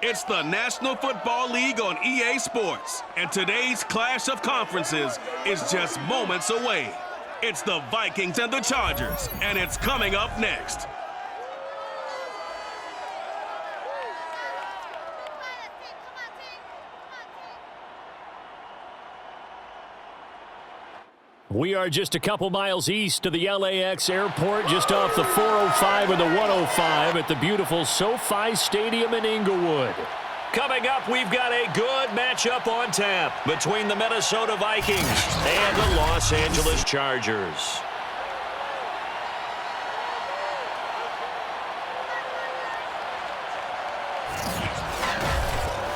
It's the National Football League on EA Sports, and today's clash of conferences is just moments away. It's the Vikings and the Chargers, and it's coming up next. We are just a couple miles east of the LAX airport, just off the 405 and the 105 at the beautiful SoFi Stadium in Inglewood. Coming up, we've got a good matchup on tap between the Minnesota Vikings and the Los Angeles Chargers.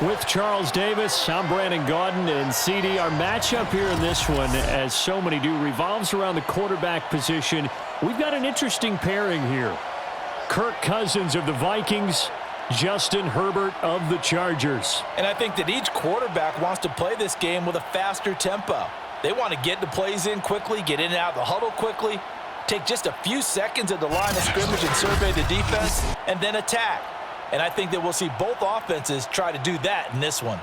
With Charles Davis, I'm Brandon Gaudin, and CD, our matchup here in this one, as so many do, revolves around the quarterback position. We've got an interesting pairing here. Kirk Cousins of the Vikings, Justin Herbert of the Chargers. And I think that each quarterback wants to play this game with a faster tempo. They want to get the plays in quickly, get in and out of the huddle quickly, take just a few seconds at the line of scrimmage and survey the defense, and then attack. And I think that we'll see both offenses try to do that in this one.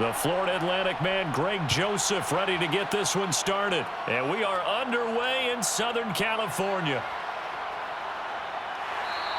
The Florida Atlantic man, Greg Joseph, ready to get this one started. And we are underway in Southern California.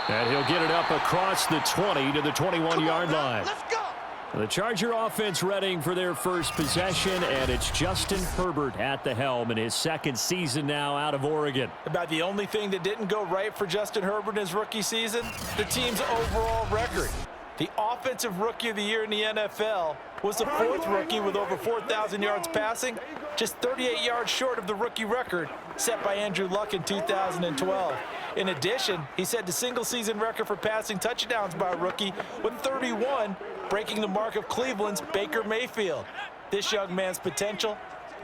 And he'll get it up across the 20 to the 21-yard line. Let's go. The Charger offense readying for their first possession, and it's Justin Herbert at the helm in his second season now out of Oregon. About the only thing that didn't go right for Justin Herbert in his rookie season, the team's overall record. The Offensive Rookie of the Year in the NFL was the fourth rookie with over 4,000 yards passing, just 38 yards short of the rookie record set by Andrew Luck in 2012. In addition, he set the single-season record for passing touchdowns by a rookie with 31, breaking the mark of Cleveland's Baker Mayfield. This young man's potential,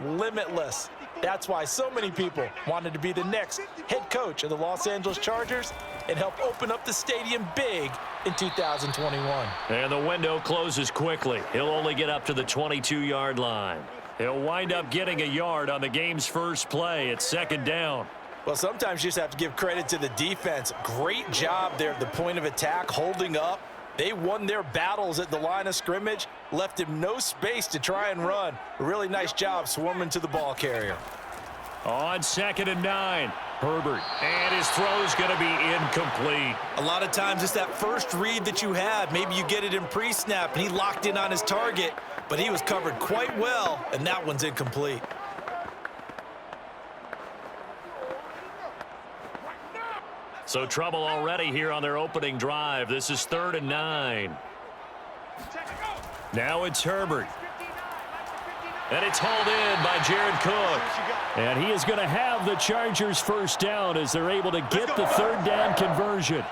limitless. That's why so many people wanted to be the next head coach of the Los Angeles Chargers and help open up the stadium big in 2021. And the window closes quickly. He'll only get up to the 22-yard line. He'll wind up getting a yard on the game's first play. It's second down. Well, sometimes you just have to give credit to the defense. Great job there at the point of attack, holding up. They won their battles at the line of scrimmage, left him no space to try and run. A really nice job swarming to the ball carrier. On 2nd and 9, Herbert, and his throw's going to be incomplete. A lot of times it's that first read that you have. Maybe you get it in pre-snap, and he locked in on his target, but he was covered quite well, and that one's incomplete. So trouble already here on their opening drive. This is 3rd and 9. Now it's Herbert. And it's hauled in by Jared Cook. And he is going to have the Chargers first down as they're able to get the third down conversion.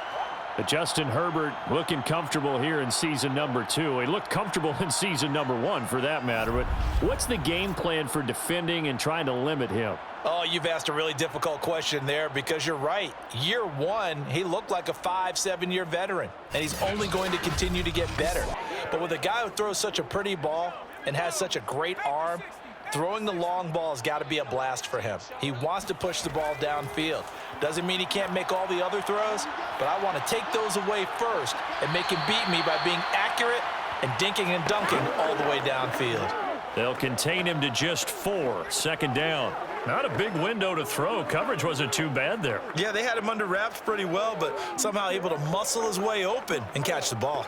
But Justin Herbert looking comfortable here in season number 2. He looked comfortable in season number 1 for that matter. But what's the game plan for defending and trying to limit him? Oh, you've asked a really difficult question there because you're right. Year 1, he looked like a 5-7-year veteran, and he's only going to continue to get better. But with a guy who throws such a pretty ball and has such a great arm, throwing the long ball has got to be a blast for him. He wants to push the ball downfield. Doesn't mean he can't make all the other throws, but I want to take those away first and make him beat me by being accurate and dinking and dunking all the way downfield. They'll contain him to just 4, second down. Not a big window to throw. Coverage wasn't too bad there. Yeah, they had him under wraps pretty well, but somehow able to muscle his way open and catch the ball.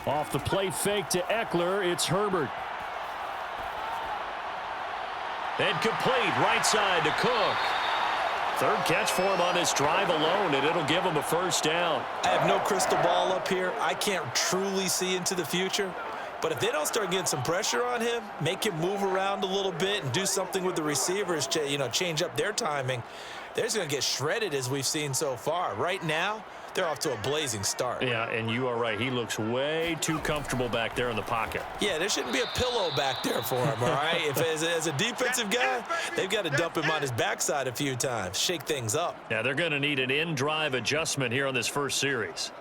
Off the play fake to Eckler, it's Herbert. And complete right side to Cook. Third catch for him on this drive alone, and it'll give him a first down. I have no crystal ball up here. I can't truly see into the future. But if they don't start getting some pressure on him, make him move around a little bit and do something with the receivers, change up their timing, they're just going to get shredded as we've seen so far. Right now, they're off to a blazing start. Yeah, and you are right. He looks way too comfortable back there in the pocket. Yeah, there shouldn't be a pillow back there for him, all right? If as a defensive guy, they've got to dump him on his backside a few times, shake things up. Yeah, they're going to need an in-drive adjustment here on this first series.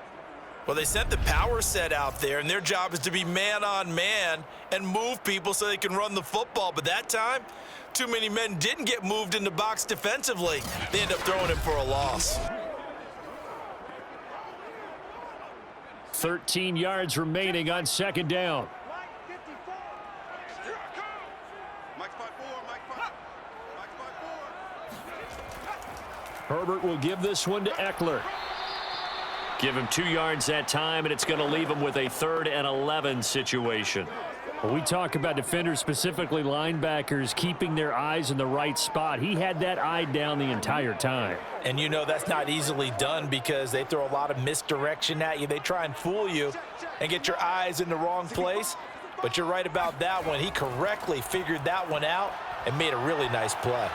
Well, they sent the power set out there, and their job is to be man-on-man and move people so they can run the football. But that time, too many men didn't get moved in the box defensively. They end up throwing him for a loss. 13 yards remaining on second down. Herbert will give this one to Eckler. Give him 2 yards that time, and it's going to leave him with a 3rd and 11 situation. When we talk about defenders, specifically linebackers, keeping their eyes in the right spot, he had that eye down the entire time. And you know that's not easily done because they throw a lot of misdirection at you. They try and fool you and get your eyes in the wrong place. But you're right about that one. He correctly figured that one out and made a really nice play.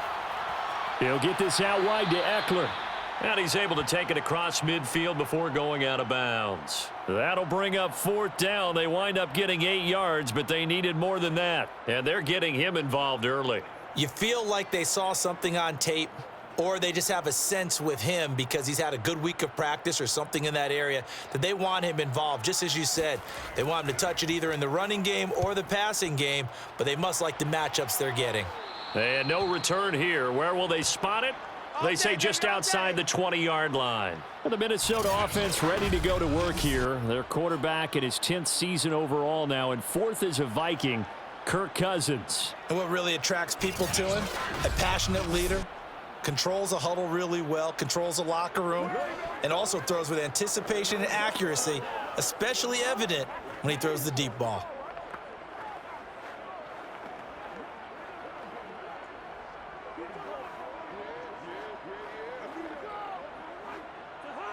He'll get this out wide to Eckler. And he's able to take it across midfield before going out of bounds. That'll bring up 4th down. They wind up getting 8 yards, but they needed more than that. And they're getting him involved early. You feel like they saw something on tape, or they just have a sense with him because he's had a good week of practice or something in that area that they want him involved. Just as you said, they want him to touch it either in the running game or the passing game, but they must like the matchups they're getting. And no return here. Where will they spot it? They say just outside the 20-yard line. The Minnesota offense ready to go to work here. Their quarterback in his 10th season overall now, and 4th as a Viking, Kirk Cousins. And what really attracts people to him? A passionate leader, controls a huddle really well, controls the locker room, and also throws with anticipation and accuracy, especially evident when he throws the deep ball.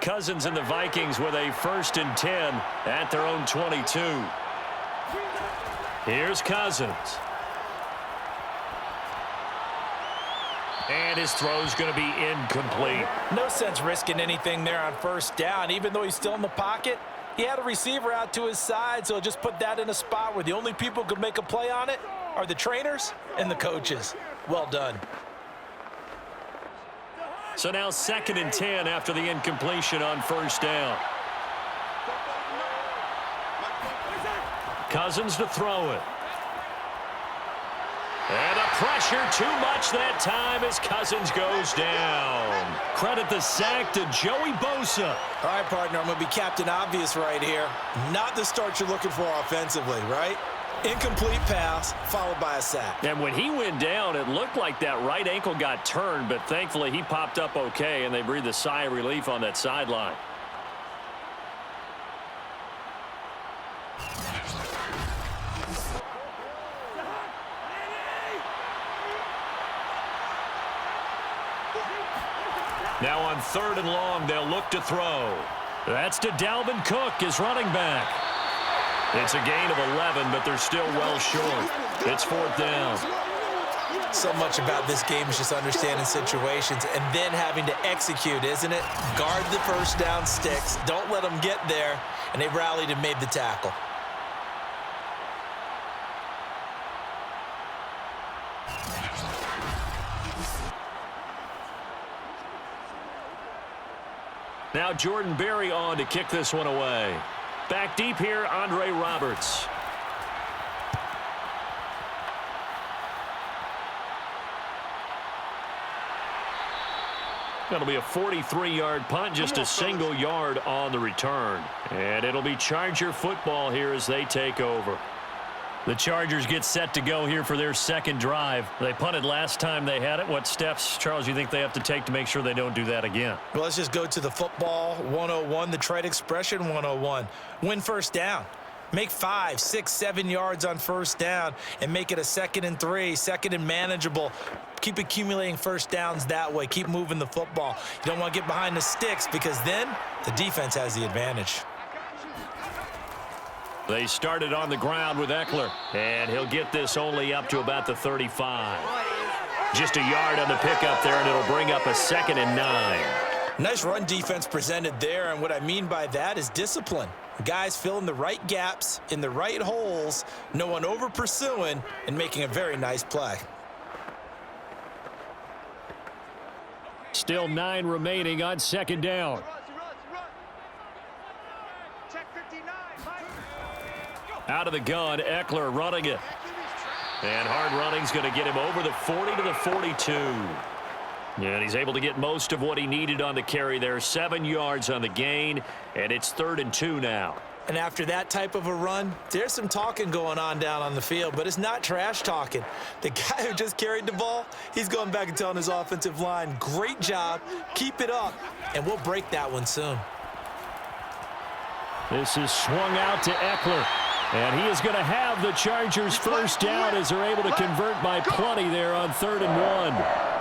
Cousins and the Vikings with a 1st and 10 at their own 22. Here's Cousins. And his throw's going to be incomplete. No sense risking anything there on 1st down. Even though he's still in the pocket, he had a receiver out to his side, so just put that in a spot where the only people who could make a play on it are the trainers and the coaches. Well done. So now 2nd and 10 after the incompletion on 1st down. Cousins to throw it. And the pressure too much that time as Cousins goes down. Credit the sack to Joey Bosa. All right, partner, I'm going to be Captain Obvious right here. Not the start you're looking for offensively, right? Incomplete pass, followed by a sack. And when he went down, it looked like that right ankle got turned, but thankfully he popped up okay, and they breathed a sigh of relief on that sideline. Now on 3rd and long, they'll look to throw. That's to Dalvin Cook, his running back. It's a gain of 11, but they're still well short. It's 4th down. So much about this game is just understanding situations and then having to execute, isn't it? Guard the 1st down sticks. Don't let them get there. And they rallied and made the tackle. Now Jordan Berry on to kick this one away. Back deep here, Andre Roberts. That'll be a 43-yard punt, just a single yard on the return. And it'll be Charger football here as they take over. The Chargers get set to go here for their 2nd drive. They punted last time they had it. What steps, Charles, you think they have to take to make sure they don't do that again? Well, let's just go to the football 101, the trade expression 101. Win 1st down. Make 5, 6, 7 yards on first down and make it a 2nd and 3, 2nd and manageable. Keep accumulating first downs that way. Keep moving the football. You don't want to get behind the sticks because then the defense has the advantage. They started on the ground with Eckler, and he'll get this only up to about the 35. Just a yard on the pickup there, and it'll bring up a 2nd and 9. Nice run defense presented there, and what I mean by that is discipline. Guys filling the right gaps in the right holes, no one over pursuing, and making a very nice play. Still 9 remaining on 2nd down. Out of the gun, Eckler running it. And hard running's going to get him over the 40 to the 42. And he's able to get most of what he needed on the carry there. 7 yards on the gain, and it's 3rd and 2 now. And after that type of a run, there's some talking going on down on the field, but it's not trash talking. The guy who just carried the ball, he's going back and telling his offensive line, great job, keep it up, and we'll break that one soon. This is swung out to Eckler. And he is going to have the Chargers first down as they're able to convert by plenty there on 3rd and 1.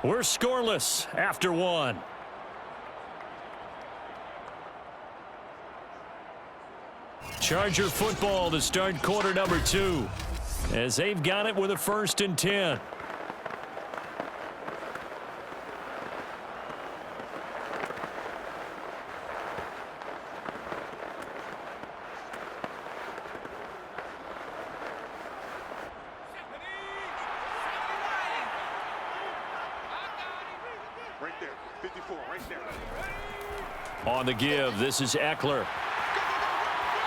We're scoreless after 1. Charger football to start quarter number 2 as they've got it with a 1st and 10. On the give, this is Eckler.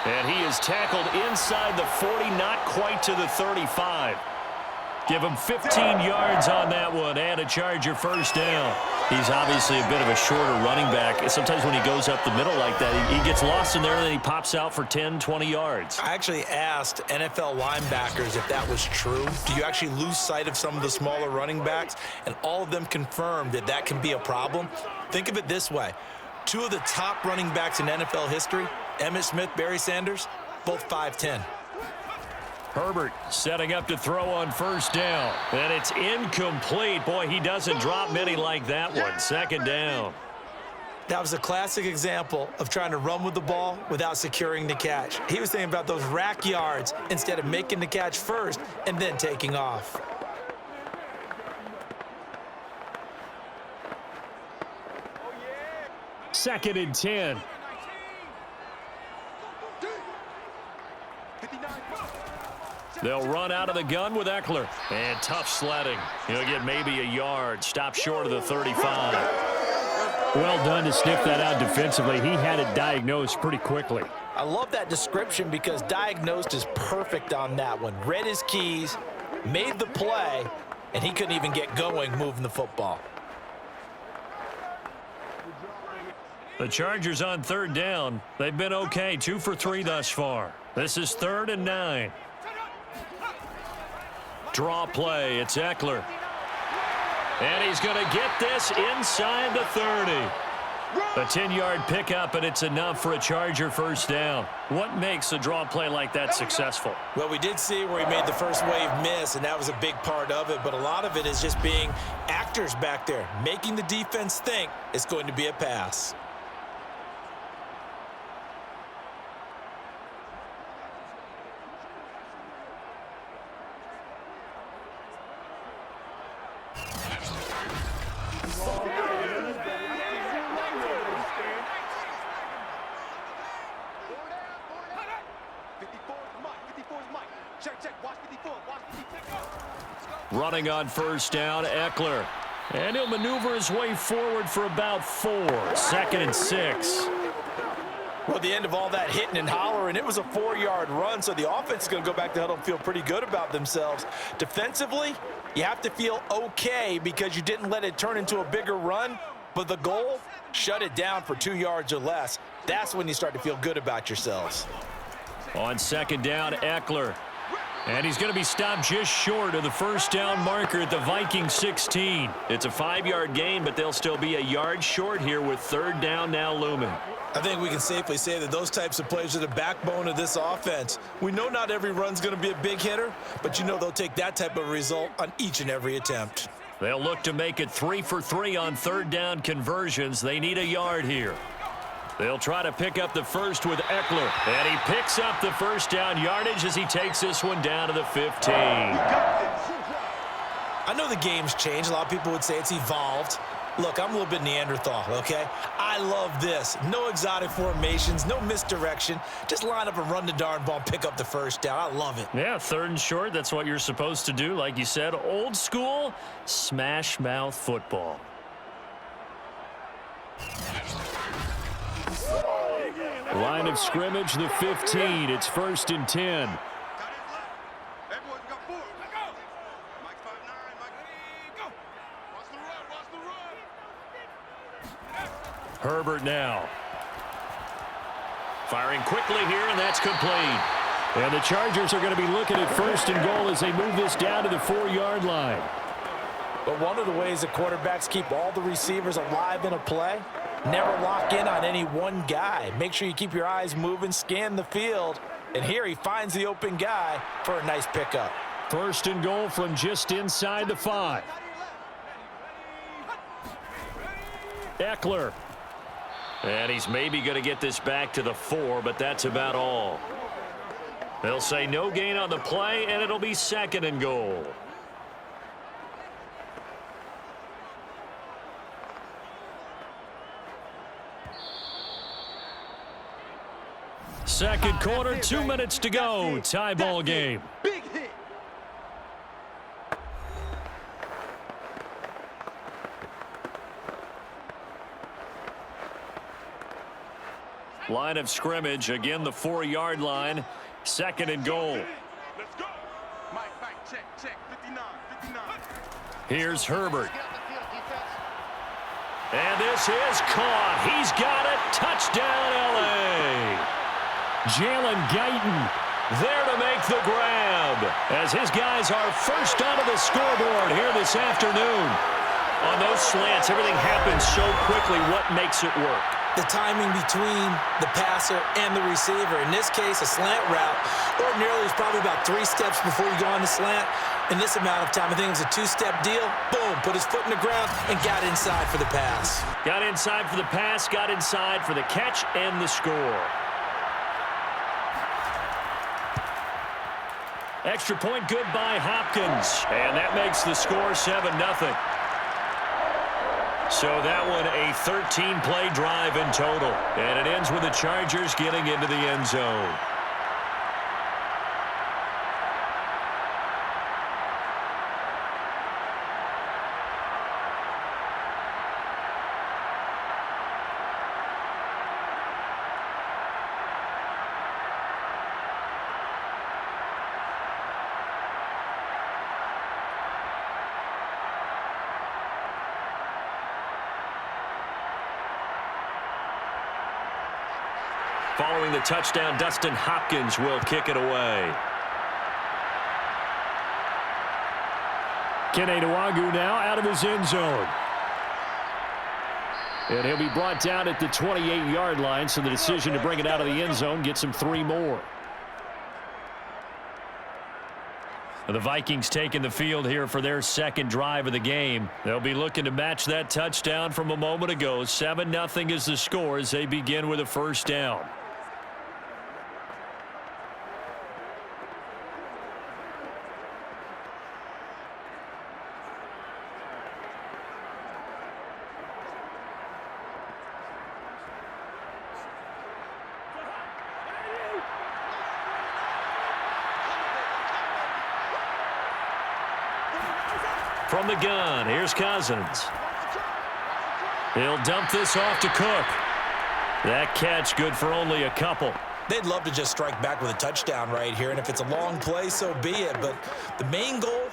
And he is tackled inside the 40, not quite to the 35. Give him 15 yards on that one and a Charger first down. He's obviously a bit of a shorter running back. Sometimes when he goes up the middle like that, he gets lost in there and then he pops out for 10, 20 yards. I actually asked NFL linebackers if that was true. Do you actually lose sight of some of the smaller running backs? And all of them confirmed that that can be a problem. Think of it this way. 2 of the top running backs in NFL history, Emmitt Smith, Barry Sanders, both 5'10". Herbert setting up to throw on first down. And it's incomplete. Boy, he doesn't drop many like that one. 2nd down. That was a classic example of trying to run with the ball without securing the catch. He was thinking about those rack yards instead of making the catch first and then taking off. Second and 10. They'll run out of the gun with Eckler. And tough sledding. He'll get maybe a yard. Stop short of the 35. Well done to sniff that out defensively. He had it diagnosed pretty quickly. I love that description because diagnosed is perfect on that one. Read his keys, made the play, and he couldn't even get going moving the football. The Chargers on 3rd down. They've been okay. 2 for 3 thus far. This is 3rd and 9. Draw play. It's Eckler. And he's going to get this inside the 30. A 10-yard pickup, and it's enough for a Charger first down. What makes a draw play like that successful? Well, we did see where he made the first wave miss, and that was a big part of it. But a lot of it is just being actors back there, making the defense think it's going to be a pass. Running on first down, Eckler. And he'll maneuver his way forward for about 4. 2nd and 6. Well, at the end of all that hitting and hollering, it was a 4-yard run, so the offense is going to go back to huddle and feel pretty good about themselves. Defensively, you have to feel okay because you didn't let it turn into a bigger run, but the goal, shut it down for 2 yards or less. That's when you start to feel good about yourselves. On second down, Eckler. And he's going to be stopped just short of the first down marker at the Vikings 16. It's a 5-yard gain, but they'll still be a yard short here with third down now looming. I think we can safely say that those types of plays are the backbone of this offense. We know not every run's going to be a big hitter, but you know they'll take that type of result on each and every attempt. They'll look to make it 3 for 3 on third down conversions. They need a yard here. They'll try to pick up the first with Eckler. And he picks up the first down yardage as he takes this one down to the 15. I know the game's changed. A lot of people would say it's evolved. Look, I'm a little bit Neanderthal, okay? I love this. No exotic formations, no misdirection. Just line up and run the darn ball and pick up the first down. I love it. Yeah, third and short, that's what you're supposed to do. Like you said, old school, smash mouth football. Line of scrimmage, the 15. It's 1st and 10. Herbert now. Firing quickly here, and that's complete. And the Chargers are going to be looking at 1st and goal as they move this down to the 4-yard line. But one of the ways that quarterbacks keep all the receivers alive in a play, never lock in on any one guy. Make sure you keep your eyes moving, scan the field. And here he finds the open guy for a nice pickup. 1st and goal from just inside the 5. Eckler. And he's maybe going to get this back to the 4, but that's about all. They'll say no gain on the play, and it'll be 2nd and goal. Second quarter, 2 minutes to go. Tie ball game. Big hit. Line of scrimmage, again the 4-yard line. 2nd and goal. Let's go. Mike, check. 59. Here's Herbert. And this is caught. He's got it. Touchdown, L.A. Jalen Guyton there to make the grab as his guys are first onto the scoreboard here this afternoon. On those slants, everything happens so quickly. What makes it work? The timing between the passer and the receiver. In this case, a slant route. Ordinarily, it's probably about 3 steps before you go on the slant. In this amount of time, I think it was a 2-step deal. Boom, put his foot in the ground and got inside for the pass. Got inside for the pass, got inside for the catch and the score. Extra point good by Hopkins. And that makes the score 7-0. So that one a 13-play drive in total. And it ends with the Chargers getting into the end zone. Following the touchdown, Dustin Hopkins will kick it away. Kene Nwangwu now out of his end zone. And he'll be brought down at the 28-yard line, so the decision to bring it out of the end zone gets him 3 more. The Vikings taking the field here for their 2nd drive of the game. They'll be looking to match that touchdown from a moment ago. 7-0 is the score as they begin with a 1st down. From the gun, here's Cousins. He'll dump this off to Cook. That catch good for only a couple. They'd love to just strike back with a touchdown right here, and if it's a long play, so be it. But the main goal,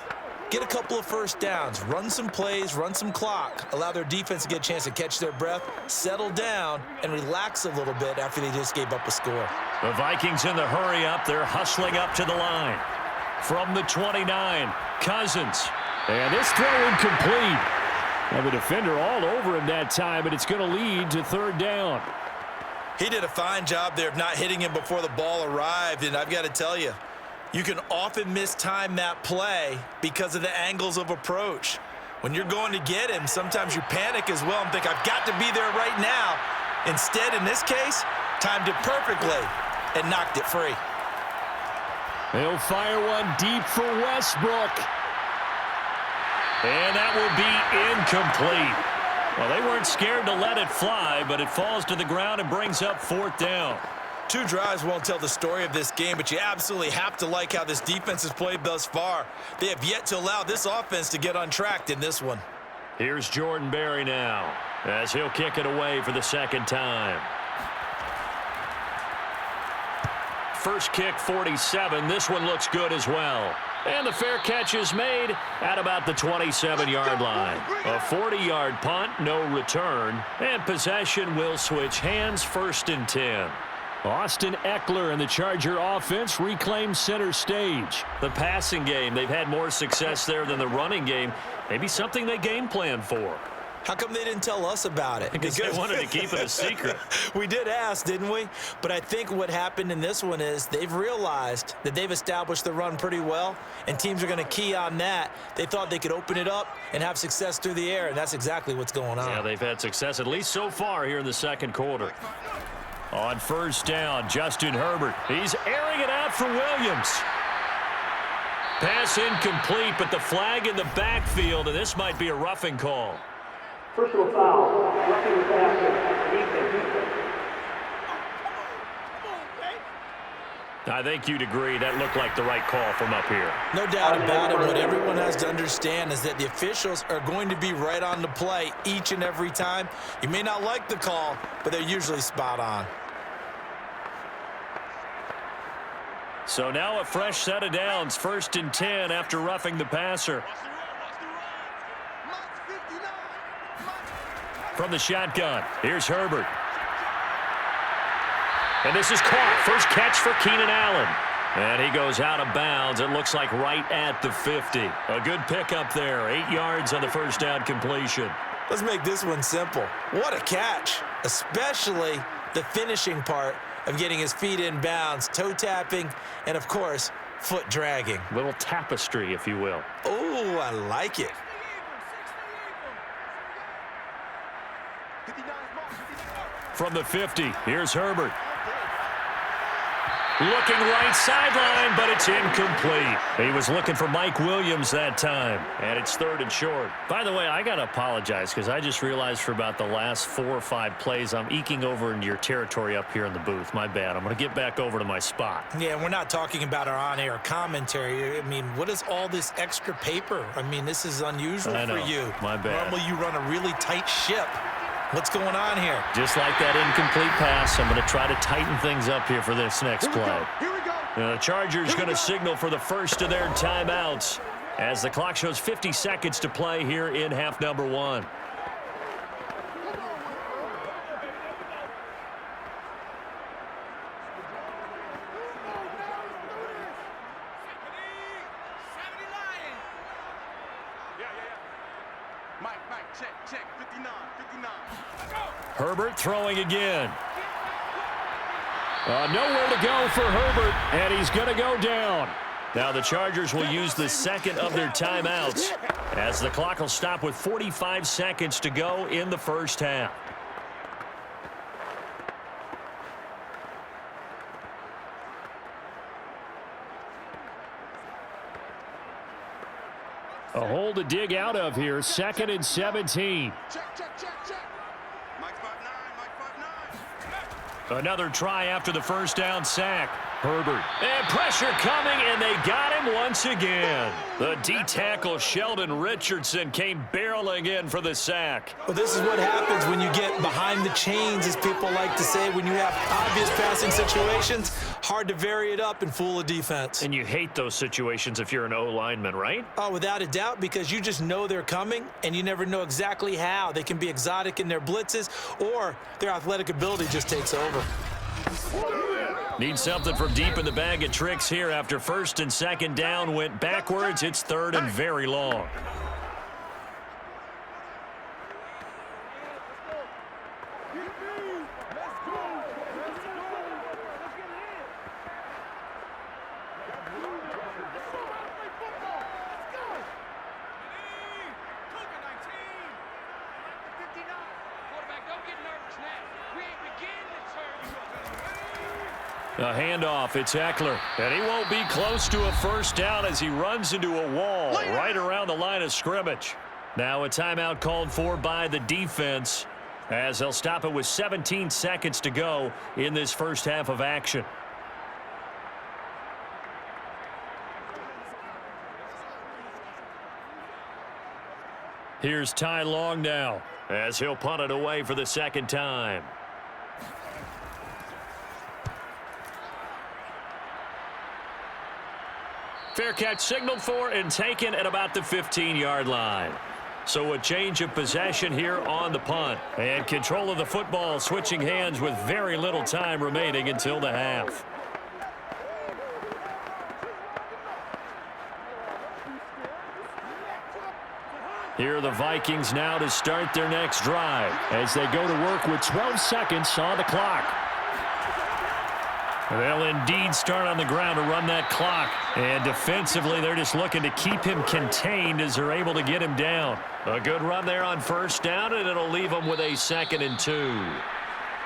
get a couple of first downs, run some plays, run some clock, allow their defense to get a chance to catch their breath, settle down, and relax a little bit after they just gave up a score. The Vikings in the hurry up. They're hustling up to the line. From the 29, Cousins. And this throw incomplete. Now the defender all over him that time, and it's going to lead to third down. He did a fine job there of not hitting him before the ball arrived, and I've got to tell you, you can often mistime that play because of the angles of approach. When you're going to get him, sometimes you panic as well and think, I've got to be there right now. Instead, in this case, timed it perfectly and knocked it free. They'll fire one deep for Westbrook. And that will be incomplete. Well, they weren't scared to let it fly, but it falls to the ground and brings up fourth down. 2 drives won't tell the story of this game, but you absolutely have to like how this defense has played thus far. They have yet to allow this offense to get untracked in this one. Here's Jordan Berry now, as he'll kick it away for the second time. First kick, 47. This one looks good as well. And the fair catch is made at about the 27-yard line. A 40-yard punt, no return. And possession will switch hands, 1st and 10. Austin Eckler and the Charger offense reclaim center stage. The passing game, they've had more success there than the running game. Maybe something they game plan for. How come they didn't tell us about it? Because they wanted to keep it a secret. We did ask, didn't we? But I think what happened in this one is they've realized that they've established the run pretty well, and teams are going to key on that. They thought they could open it up and have success through the air, and that's exactly what's going on. Yeah, they've had success, at least so far here in the second quarter. On first down, Justin Herbert. He's airing it out for Williams. Pass incomplete, but the flag in the backfield, and this might be a roughing call. Personal foul, roughing the passer, defense. I think you'd agree that looked like the right call from up here. No doubt about it. What everyone has to understand is that the officials are going to be right on the play each and every time. You may not like the call, but they're usually spot on. So now a fresh set of downs, 1st and 10 after roughing the passer. From the shotgun, here's Herbert. And this is caught. First catch for Keenan Allen. And he goes out of bounds. It looks like right at the 50. A good pickup there. 8 yards on the first down completion. Let's make this one simple. What a catch, especially the finishing part of getting his feet in bounds, toe tapping, and, of course, foot dragging. Little tapestry, if you will. Oh, I like it. From the 50, here's Herbert. Looking right sideline, but it's incomplete. He was looking for Mike Williams that time, and it's 3rd and short. By the way, I got to apologize because I just realized for about the last 4 or 5 plays, I'm eking over into your territory up here in the booth. My bad. I'm going to get back over to my spot. Yeah, we're not talking about our on-air commentary. I mean, what is all this extra paper? I mean, this is unusual for you. My bad. Normally, you run a really tight ship. What's going on here? Just like that incomplete pass, I'm going to try to tighten things up here for this next play. Here we go. The Chargers going to signal for the first of their timeouts as the clock shows 50 seconds to play here in half number 1. Mike, check, 59. Herbert throwing again. Nowhere to go for Herbert, and he's going to go down. Now the Chargers will use the second of their timeouts as the clock will stop with 45 seconds to go in the first half. A hole to dig out of here, 2nd and 17. Check. Mike 5'9". Another try after the first down sack. Herbert. And pressure coming, and they got him once again. The D-tackle Sheldon Richardson came barreling curling in for the sack. Well, this is what happens when you get behind the chains, as people like to say. When you have obvious passing situations, hard to vary it up and fool a defense. And you hate those situations if you're an O-lineman, right? Oh, without a doubt, because you just know they're coming, and you never know exactly how. They can be exotic in their blitzes, or their athletic ability just takes over. Need something from deep in the bag of tricks here after first and second down went backwards. It's third and very long. A handoff, it's Eckler, and he won't be close to a first down as he runs into a wall right around the line of scrimmage. Now a timeout called for by the defense as they'll stop it with 17 seconds to go in this first half of action. Here's Ty Long now as he'll punt it away for the second time. Fair catch signaled for and taken at about the 15-yard line. So a change of possession here on the punt. And control of the football switching hands with very little time remaining until the half. Here are the Vikings now to start their next drive as they go to work with 12 seconds on the clock. They'll indeed start on the ground to run that clock. And defensively, they're just looking to keep him contained as they're able to get him down. A good run there on first down, and it'll leave them with a 2nd and 2.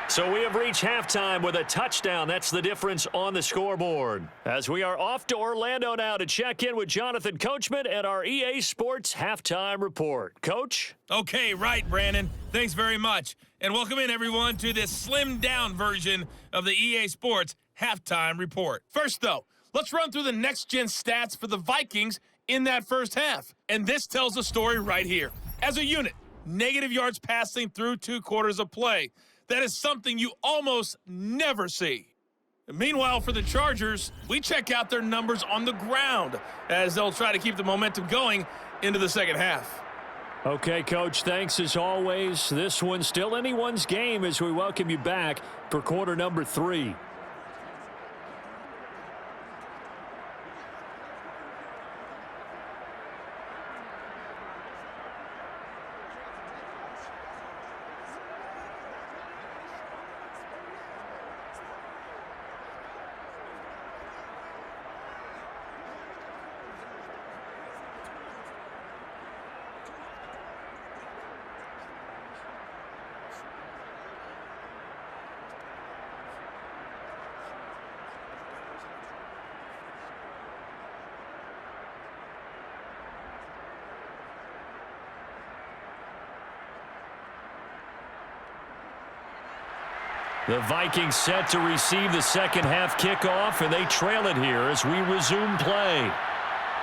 So we have reached halftime with a touchdown. That's the difference on the scoreboard. As we are off to Orlando now to check in with Jonathan Coachman and our EA Sports Halftime Report. Coach? Okay, right, Brandon. Thanks very much. And welcome in, everyone, to this slimmed-down version of the EA Sports Halftime Report. First, though, let's run through the next-gen stats for the Vikings in that first half. And this tells the story right here. As a unit, negative yards passing through 2 quarters of play. That is something you almost never see. Meanwhile, for the Chargers, we check out their numbers on the ground as they'll try to keep the momentum going into the second half. Okay, Coach, thanks as always. This one's still anyone's game as we welcome you back for quarter number 3. The Vikings set to receive the second half kickoff, and they trail it here as we resume play.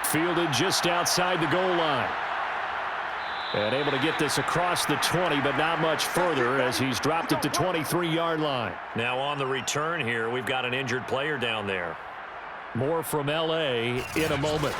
Fielded just outside the goal line. And able to get this across the 20, but not much further as he's dropped it to 23-yard line. Now on the return here, we've got an injured player down there. More from L.A. in a moment.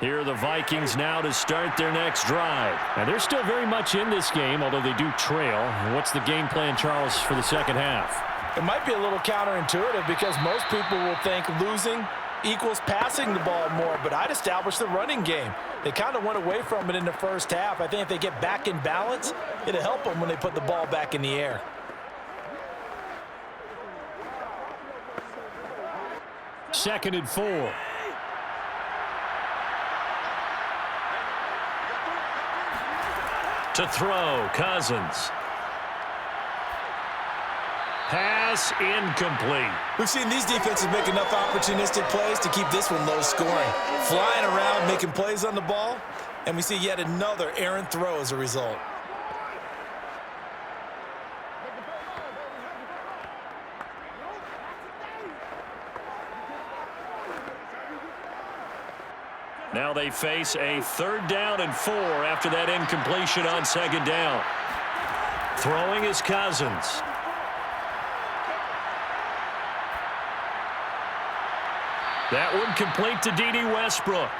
Here are the Vikings now to start their next drive. And they're still very much in this game, although they do trail. What's the game plan, Charles, for the second half? It might be a little counterintuitive because most people will think losing equals passing the ball more, but I'd establish the running game. They kind of went away from it in the first half. I think if they get back in balance, it'll help them when they put the ball back in the air. Second and 4. To throw, Cousins. Pass pass incomplete. We've seen these defenses make enough opportunistic plays to keep this one low scoring. Flying around, making plays on the ball, and we see yet another errant throw as a result. Now they face a 3rd down and 4 after that incompletion on 2nd down. Throwing is Cousins. That one complete to D.D. Westbrook.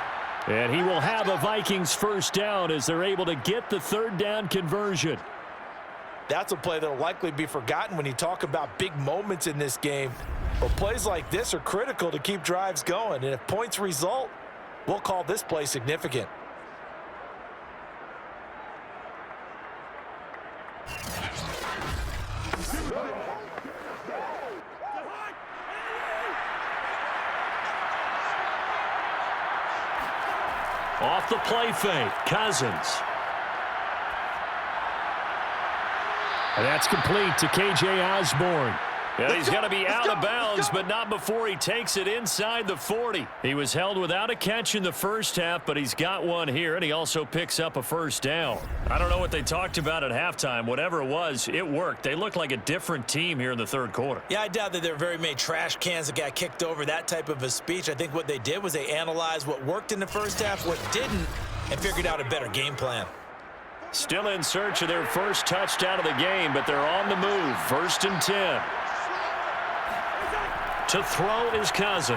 And he will have a Vikings 1st down as they're able to get the 3rd down conversion. That's a play that will likely be forgotten when you talk about big moments in this game. But plays like this are critical to keep drives going. And if points result, we'll call this play significant. Off the play fake, Cousins. And that's complete to K.J. Osborne. Yeah, he's going to be out of bounds, but not before he takes it inside the 40. He was held without a catch in the first half, but he's got one here, and he also picks up a 1st down. I don't know what they talked about at halftime. Whatever it was, it worked. They looked like a different team here in the 3rd quarter. Yeah, I doubt that there were very many trash cans that got kicked over, that type of a speech. I think what they did was they analyzed what worked in the first half, what didn't, and figured out a better game plan. Still in search of their first touchdown of the game, but they're on the move. 1st and 10. To throw is Cousins.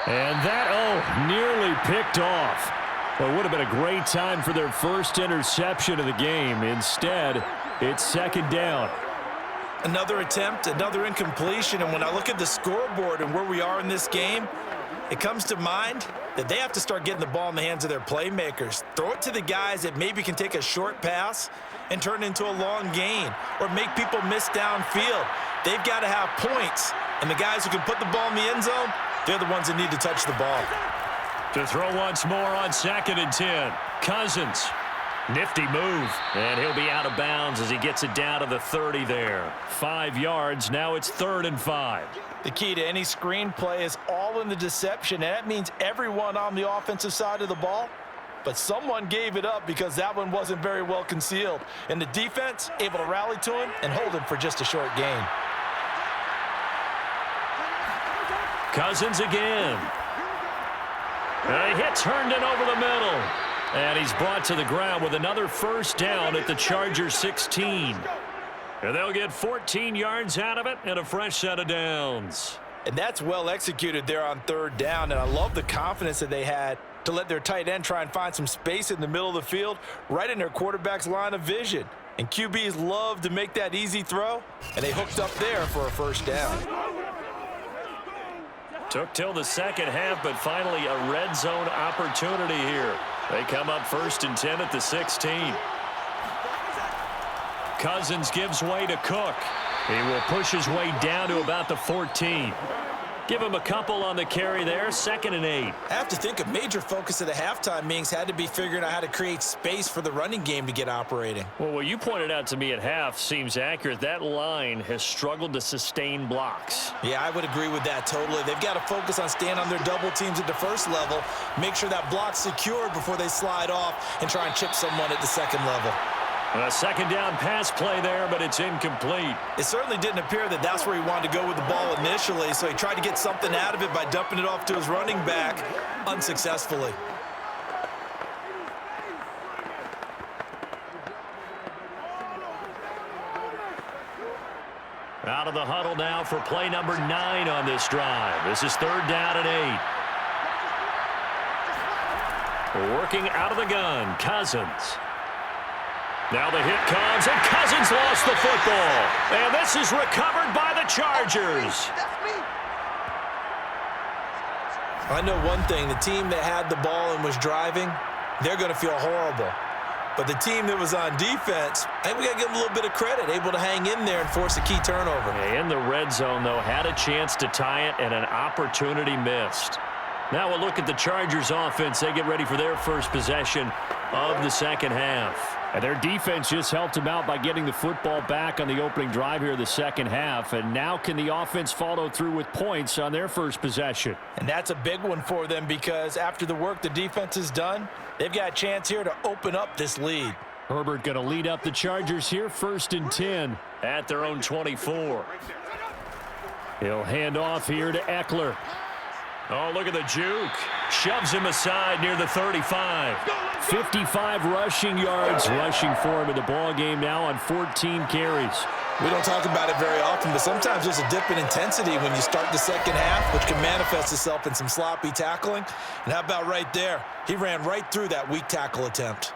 And that, nearly picked off. Well, it would have been a great time for their first interception of the game. Instead, it's 2nd down. Another attempt, another incompletion, and when I look at the scoreboard and where we are in this game, it comes to mind that they have to start getting the ball in the hands of their playmakers. Throw it to the guys that maybe can take a short pass and turn it into a long gain or make people miss downfield. They've got to have points, and the guys who can put the ball in the end zone, they're the ones that need to touch the ball. To throw once more on 2nd and 10. Cousins. Nifty move. And he'll be out of bounds as he gets it down to the 30 there. 5 yards. Now it's 3rd and 5. The key to any screen play is all in the deception, and that means everyone on the offensive side of the ball. But someone gave it up because that one wasn't very well concealed. And the defense able to rally to him and hold him for just a short gain. Cousins again. And he hits Herndon over the middle. And he's brought to the ground with another 1st down at the Chargers 16. And they'll get 14 yards out of it and a fresh set of downs. And that's well executed there on 3rd down. And I love the confidence that they had to let their tight end try and find some space in the middle of the field, right in their quarterback's line of vision. And QBs love to make that easy throw, and they hooked up there for a 1st down. Took till the 2nd half, but finally a red zone opportunity here. They come up 1st and 10 at the 16. Cousins gives way to Cook. He will push his way down to about the 14. Give him a couple on the carry there. 2nd and 8. I have to think a major focus of the halftime meetings had to be figuring out how to create space for the running game to get operating. Well, what you pointed out to me at half seems accurate. That line has struggled to sustain blocks. Yeah, I would agree with that totally. They've got to focus on staying on their double teams at the 1st level, make sure that block's secured before they slide off and try and chip someone at the 2nd level. A 2nd down pass play there, but it's incomplete. It certainly didn't appear that that's where he wanted to go with the ball initially, so he tried to get something out of it by dumping it off to his running back unsuccessfully. Out of the huddle now for play number 9 on this drive. This is 3rd down and 8. Working out of the gun, Cousins. Now the hit comes, and Cousins lost the football. And this is recovered by the Chargers. I know one thing. The team that had the ball and was driving, they're going to feel horrible. But the team that was on defense, I think we got to give them a little bit of credit, able to hang in there and force a key turnover. In the red zone, though, had a chance to tie it, and an opportunity missed. Now we'll look at the Chargers offense. They get ready for their first possession of the 2nd half. And their defense just helped them out by getting the football back on the opening drive here in the second half. And now can the offense follow through with points on their first possession? And that's a big one for them because after the work the defense has done, they've got a chance here to open up this lead. Herbert going to lead up the Chargers here, 1st and 10 at their own 24. He'll hand off here to Eckler. Oh, look at the juke. Shoves him aside near the 35. 55 rushing yards rushing for him in the ball game now on 14 carries. We don't talk about it very often, but sometimes there's a dip in intensity when you start the second half, which can manifest itself in some sloppy tackling. And how about right there? He ran right through that weak tackle attempt.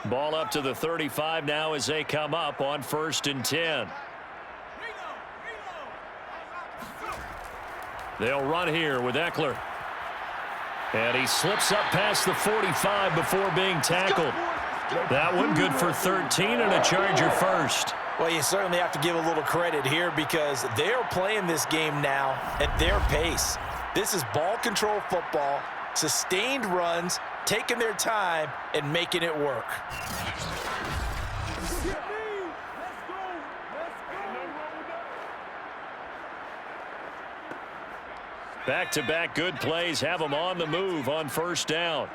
Ball up to the 35 now as they come up on 1st and 10. They'll run here with Eckler. And he slips up past the 45 before being tackled. That one good for 13 and a Charger first. Well, you certainly have to give a little credit here because they're playing this game now at their pace. This is ball control football, sustained runs, taking their time and making it work. Back-to-back good plays have them on the move on 1st down.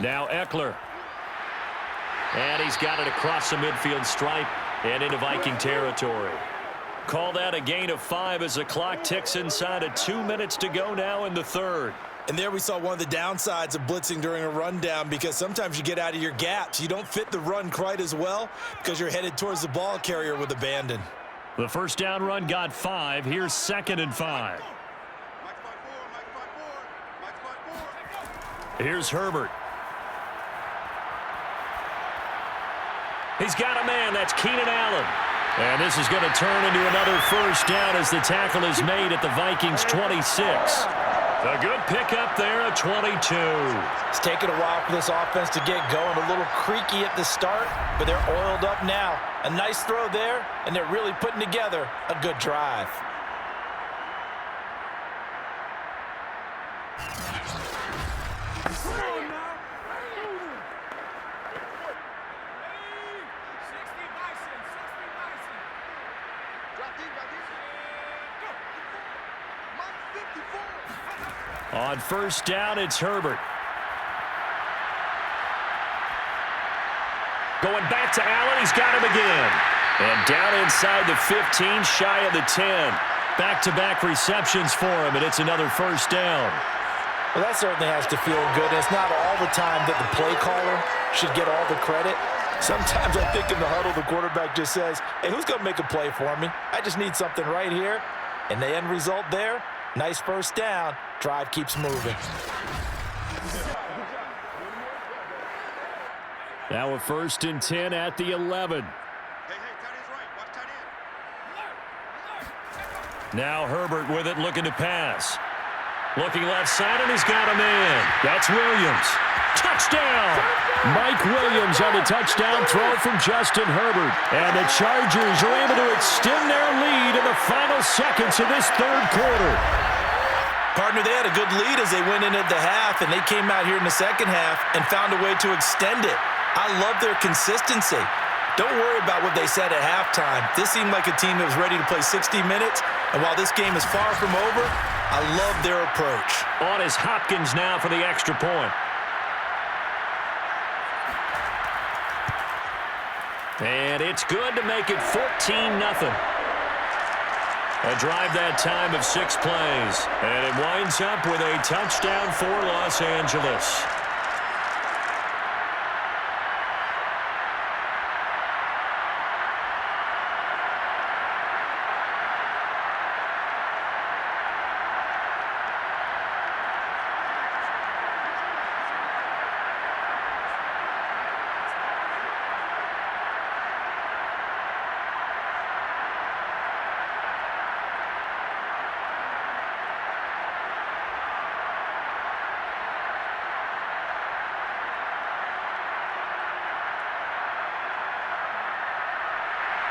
Now Eckler. And he's got it across the midfield stripe and into Viking territory. Call that a gain of 5 as the clock ticks inside of 2 minutes to go now in the third. And there we saw one of the downsides of blitzing during a rundown because sometimes you get out of your gaps. You don't fit the run quite as well because you're headed towards the ball carrier with abandon. The first down run got 5. Here's 2nd and 5. Here's Herbert. He's got a man. That's Keenan Allen. And this is going to turn into another first down as the tackle is made at the Vikings 26. A good pickup there at 22. It's taken a while for this offense to get going. A little creaky at the start, but they're oiled up now. A nice throw there, and they're really putting together a good drive. On 1st down, it's Herbert. Going back to Allen. He's got him again. And down inside the 15, shy of the 10. Back-to-back receptions for him, and it's another first down. Well, that certainly has to feel good. And it's not all the time that the play caller should get all the credit. Sometimes I think in the huddle, the quarterback just says, hey, who's going to make a play for me? I just need something right here. And the end result there, nice first down. Drive keeps moving. Now a 1st and 10 at the 11. Now Herbert with it, looking to pass. Looking left side, and he's got a man. That's Williams. Touchdown! Mike Williams on the touchdown throw from Justin Herbert. And the Chargers are able to extend their lead in the final seconds of this third quarter. Partner, they had a good lead as they went in at the half, and they came out here in the second half and found a way to extend it. I love their consistency. Don't worry about what they said at halftime. This seemed like a team that was ready to play 60 minutes, and while this game is far from over, I love their approach. On is Hopkins now for the extra point. And it's good to make it 14-0. A drive that time of 6 plays. And it winds up with a touchdown for Los Angeles.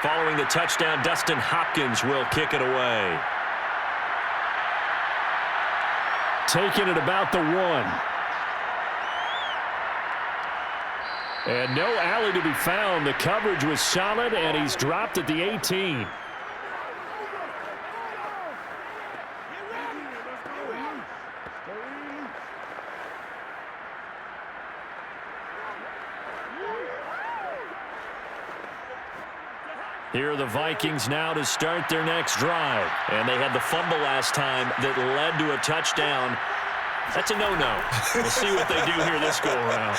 Following the touchdown, Dustin Hopkins will kick it away. Taking it about the 1. And no alley to be found. The coverage was solid, and he's dropped at the 18. Here are the Vikings now to start their next drive. And they had the fumble last time that led to a touchdown. That's a no-no. We'll see what they do here this go-around.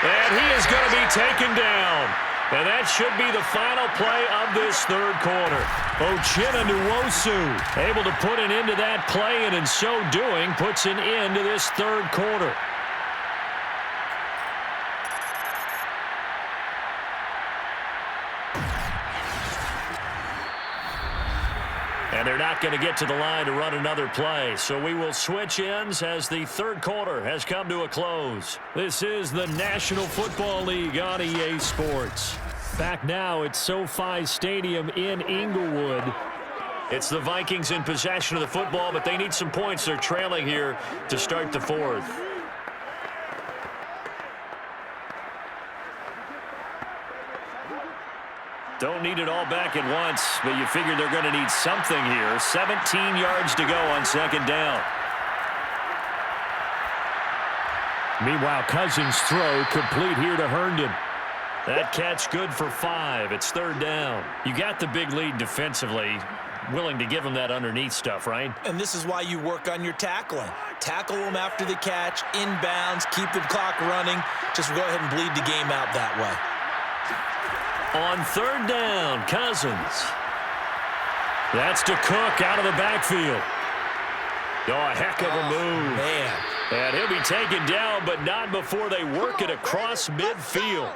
And he is going to be taken down. And that should be the final play of this third quarter. Uchenna Nwosu able to put an end to that play, and in so doing, puts an end to this third quarter. And they're not going to get to the line to run another play. So we will switch ends as the third quarter has come to a close. This is the National Football League on EA Sports. Back now at SoFi Stadium in Inglewood. It's the Vikings in possession of the football, but they need some points. They're trailing here to start the fourth. Don't need it all back at once, but you figure they're going to need something here. 17 yards to go on second down. Meanwhile, Cousins' throw complete here to Herndon. That catch good for 5. It's third down. You got the big lead defensively. Willing to give them that underneath stuff, right? And this is why you work on your tackling. Tackle them after the catch, inbounds, keep the clock running. Just go ahead and bleed the game out that way. On third down, Cousins. That's to Cook out of the backfield. Oh, a heck of a move. Man. And he'll be taken down, but not before they work it across midfield.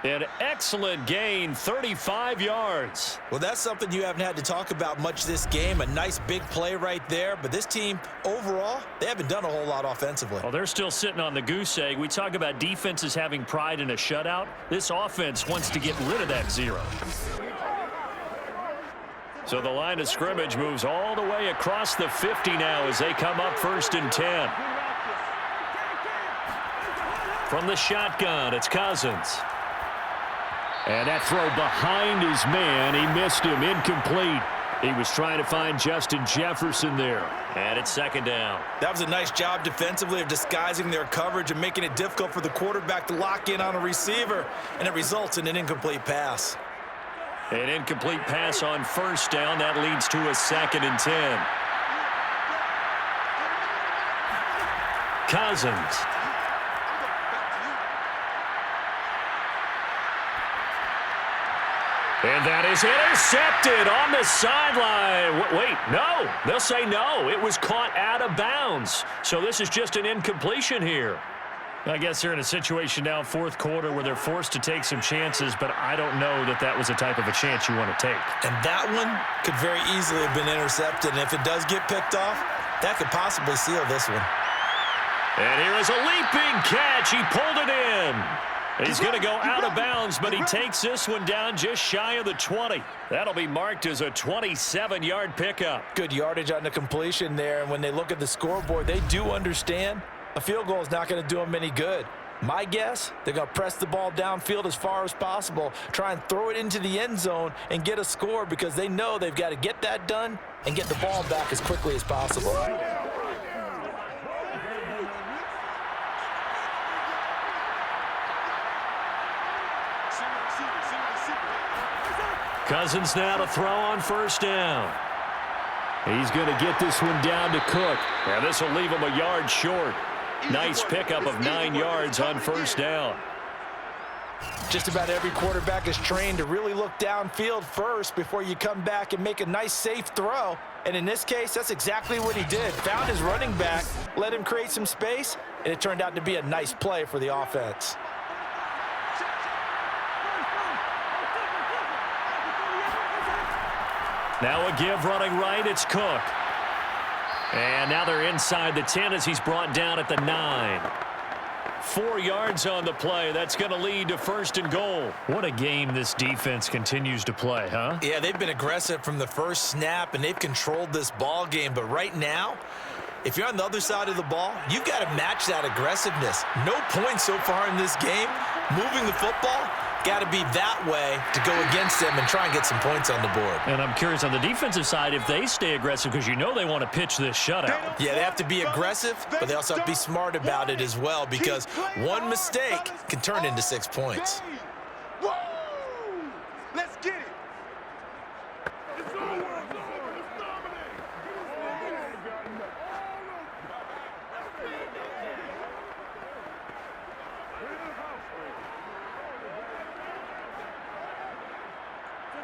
An excellent gain, 35 yards. Well, that's something you haven't had to talk about much this game. A nice big play right there. But this team, overall, they haven't done a whole lot offensively. Well, they're still sitting on the goose egg. We talk about defenses having pride in a shutout. This offense wants to get rid of that 0. So the line of scrimmage moves all the way across the 50 now as they come up 1st and 10. From the shotgun, it's Cousins. And that throw behind his man, he missed him, incomplete. He was trying to find Justin Jefferson there. And it's second down. That was a nice job defensively of disguising their coverage and making it difficult for the quarterback to lock in on a receiver. And it results in an incomplete pass. An incomplete pass on first down. That leads to a 2nd and 10. Cousins. And that is intercepted on the sideline. Wait, no. They'll say no. It was caught out of bounds. So this is just an incompletion here. I guess they're in a situation now, fourth quarter, where they're forced to take some chances, but I don't know that that was the type of a chance you want to take. And that one could very easily have been intercepted. And if it does get picked off, that could possibly seal this one. And here is a leaping catch. He pulled it in. He's going to go out of bounds, but he takes this one down just shy of the 20. That'll be marked as a 27-yard pickup. Good yardage on the completion there, and when they look at the scoreboard, they do understand a field goal is not going to do them any good. My guess, they're going to press the ball downfield as far as possible, try and throw it into the end zone and get a score because they know they've got to get that done and get the ball back as quickly as possible. Cousins now to throw on first down. He's going to get this one down to Cook. And this will leave him a yard short. Nice pickup of 9 yards on first down. Just about every quarterback is trained to really look downfield first before you come back and make a nice, safe throw. And in this case, that's exactly what he did. Found his running back, let him create some space, and it turned out to be a nice play for the offense. Now a give running right, it's Cook. And now they're inside the 10 as he's brought down at the 9. 4 yards on the play. That's going to lead to 1st and goal. What a game this defense continues to play, huh? Yeah, they've been aggressive from the first snap, and they've controlled this ball game. But right now, if you're on the other side of the ball, you've got to match that aggressiveness. No points so far in this game. Moving the football, got to be that way to go against them and try and get some points on the board. And I'm curious on the defensive side if they stay aggressive, because you know they want to pitch this shutout. Yeah, they have to be aggressive, but they also have to be smart about it as well, because one mistake can turn into 6 points. Whoa! Let's get it.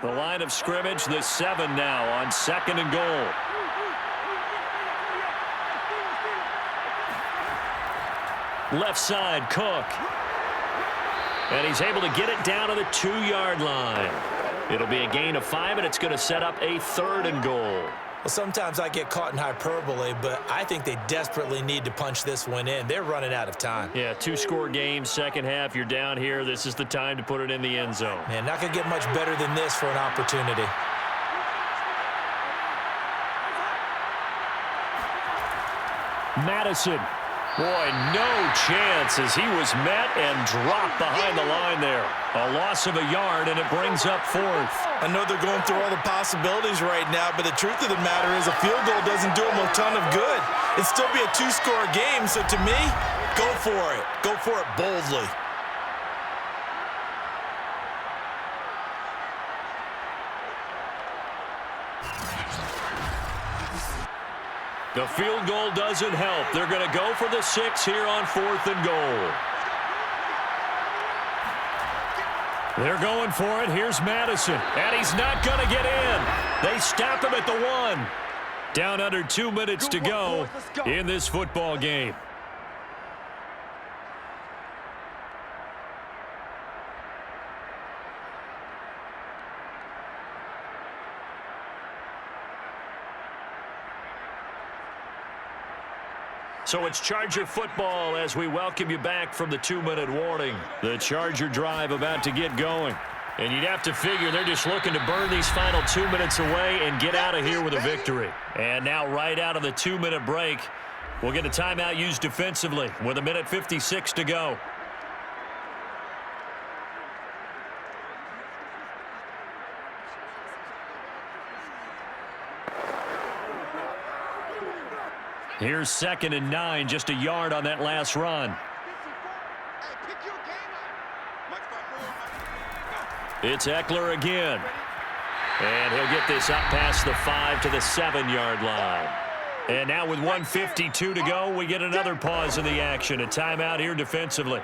The line of scrimmage, the 7 now on 2nd and goal. Left side, Cook. And he's able to get it down to the 2-yard line. It'll be a gain of 5, and it's going to set up a 3rd and goal. Well, sometimes I get caught in hyperbole, but I think they desperately need to punch this one in. They're running out of time. Yeah, 2-score game, second half. You're down here. This is the time to put it in the end zone. Man, not going to get much better than this for an opportunity. Madison. Boy, no chance as he was met and dropped behind the line there. A loss of a yard, and it brings up 4th. I know they're going through all the possibilities right now, but the truth of the matter is a field goal doesn't do them a ton of good. It'd still be a 2-score game, so to me, go for it. Go for it boldly. The field goal doesn't help. They're going to go for the 6 here on 4th and goal. They're going for it. Here's Madison. And he's not going to get in. They stop him at the 1. Down under 2 minutes to go in this football game. So it's Charger football as we welcome you back from the 2-minute warning. The Charger drive about to get going. And you'd have to figure they're just looking to burn these final 2 minutes away and get out of here with a victory. And now right out of the 2-minute break, we'll get a timeout used defensively with 1:56 to go. Here's 2nd and 9, just a yard on that last run. It's Eckler again. And he'll get this up past the 5 to the 7-yard line. And now with 1:52 to go, we get another pause in the action. A timeout here defensively.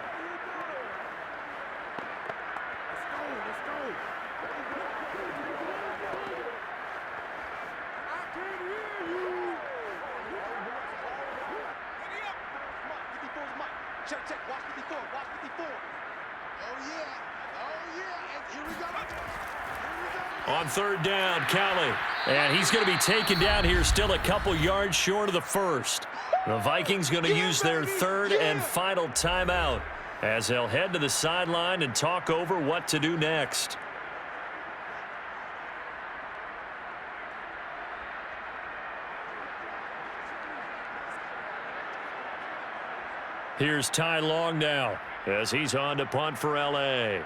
On 3rd down, Kelly. And he's going to be taken down here still a couple yards short of the 1st. The Vikings going to use their 3rd and final timeout as they'll head to the sideline and talk over what to do next. Here's Ty Long now as he's on to punt for L.A.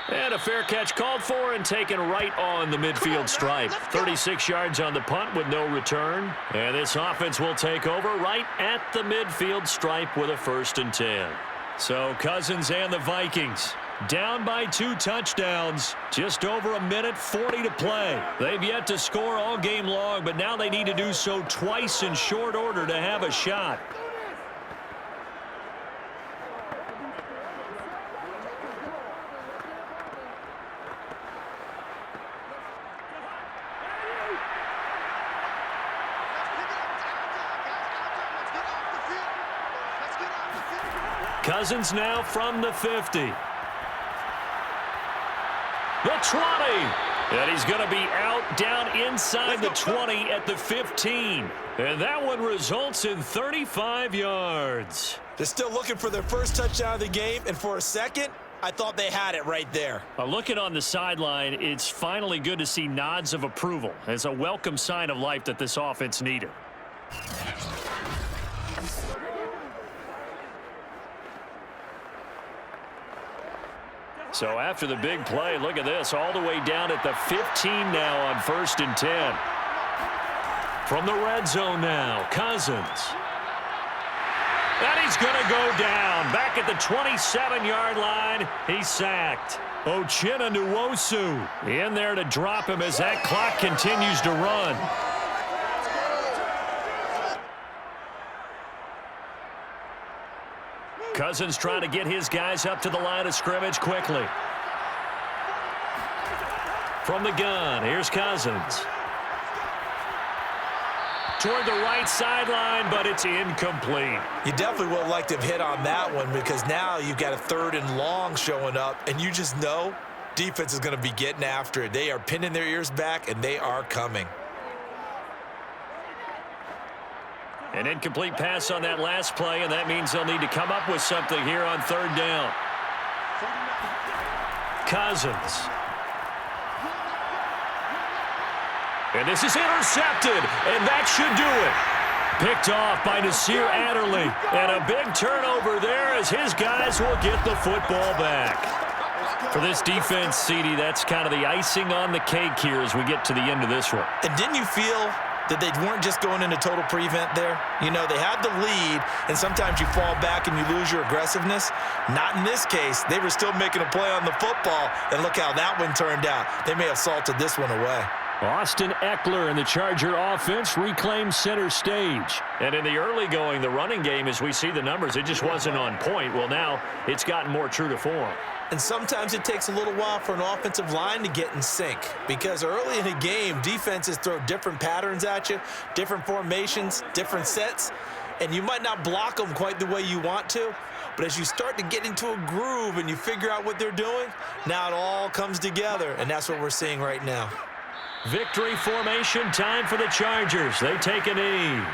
And a fair catch called for and taken right on the midfield stripe. 36 yards on the punt with no return. And this offense will take over right at the midfield stripe with a 1st and 10. So Cousins and the Vikings down by 2 touchdowns. Just over 1:40 to play. They've yet to score all game long, but now they need to do so twice in short order to have a shot. Cousins now from the 50. The 20. And he's going to be out down inside the 20 at the 15. And that one results in 35 yards. They're still looking for their first touchdown of the game, and for a second, I thought they had it right there. Looking on the sideline, it's finally good to see nods of approval. It's a welcome sign of life that this offense needed. So after the big play, look at this, all the way down at the 15 now on 1st and 10. From the red zone now, Cousins. And he's going to go down. Back at the 27-yard line, he's sacked. Uchenna Nwosu in there to drop him as that clock continues to run. Cousins trying to get his guys up to the line of scrimmage quickly. From the gun, here's Cousins. Toward the right sideline, but it's incomplete. You definitely would have liked to have hit on that one because now you've got a 3rd and long showing up, and you just know defense is going to be getting after it. They are pinning their ears back, and they are coming. An incomplete pass on that last play, and that means they'll need to come up with something here on 3rd down. Cousins. And this is intercepted, and that should do it. Picked off by Nasir Adderley, and a big turnover there as his guys will get the football back. For this defense, CD, that's kind of the icing on the cake here as we get to the end of this one. And didn't you feel that they weren't just going into total prevent there? You know, they had the lead, and sometimes you fall back and you lose your aggressiveness. Not in this case. They were still making a play on the football, and look how that one turned out. They may have salted this one away. Austin Eckler and the Charger offense reclaims center stage. And in the early going, the running game, as we see the numbers, it just wasn't on point. Well, now it's gotten more true to form. And sometimes it takes a little while for an offensive line to get in sync because early in a game, defenses throw different patterns at you, different formations, different sets, and you might not block them quite the way you want to. But as you start to get into a groove and you figure out what they're doing, now it all comes together, and that's what we're seeing right now. Victory formation time for the Chargers. They take a knee.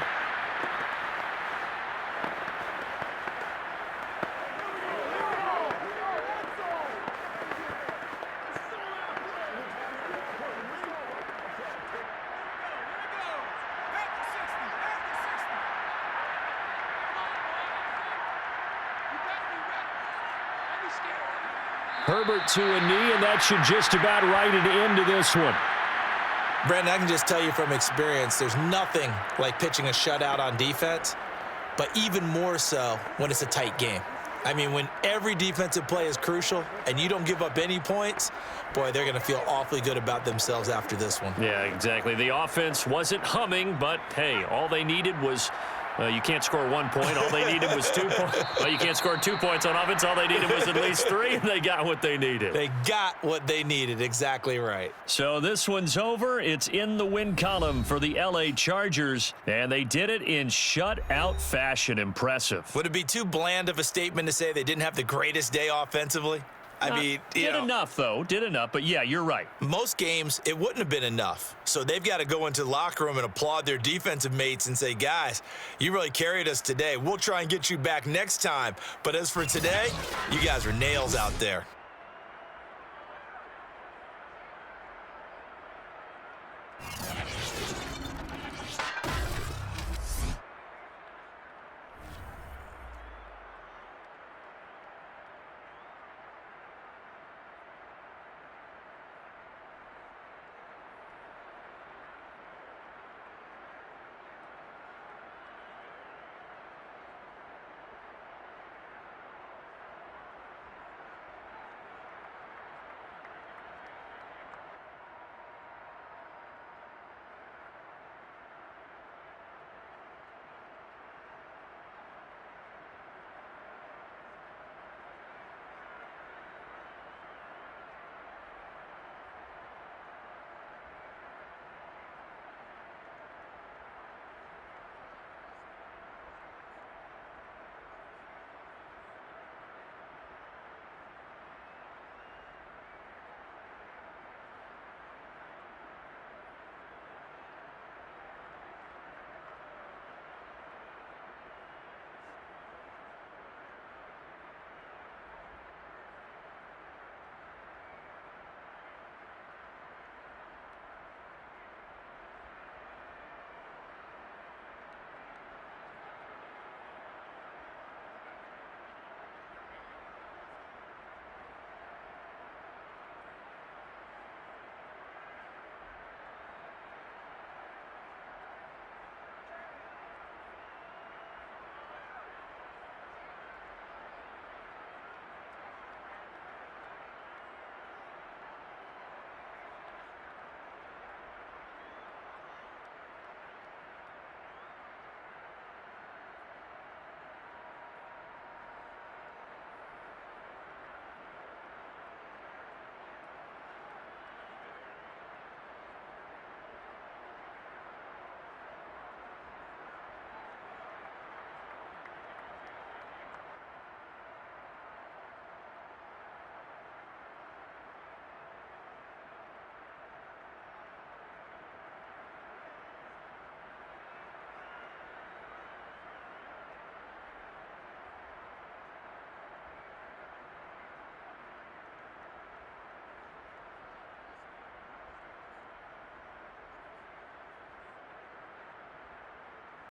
Herbert to a knee, and that should just about write it into this one. Brandon, I can just tell you from experience, there's nothing like pitching a shutout on defense, but even more so when it's a tight game. I mean, when every defensive play is crucial and you don't give up any points, boy, they're going to feel awfully good about themselves after this one. Yeah, exactly. The offense wasn't humming, but, hey, all they needed was you can't score 1 point. All they needed was 2 points. Well, you can't score 2 points on offense. All they needed was at least 3, and they got what they needed. They got what they needed. Exactly right. So this one's over. It's in the win column for the L.A. Chargers, and they did it in shutout fashion. Impressive. Would it be too bland of a statement to say they didn't have the greatest day offensively? I mean, did enough, though. Did enough. But, yeah, you're right. Most games, it wouldn't have been enough. So they've got to go into the locker room and applaud their defensive mates and say, guys, you really carried us today. We'll try and get you back next time. But as for today, you guys are nails out there.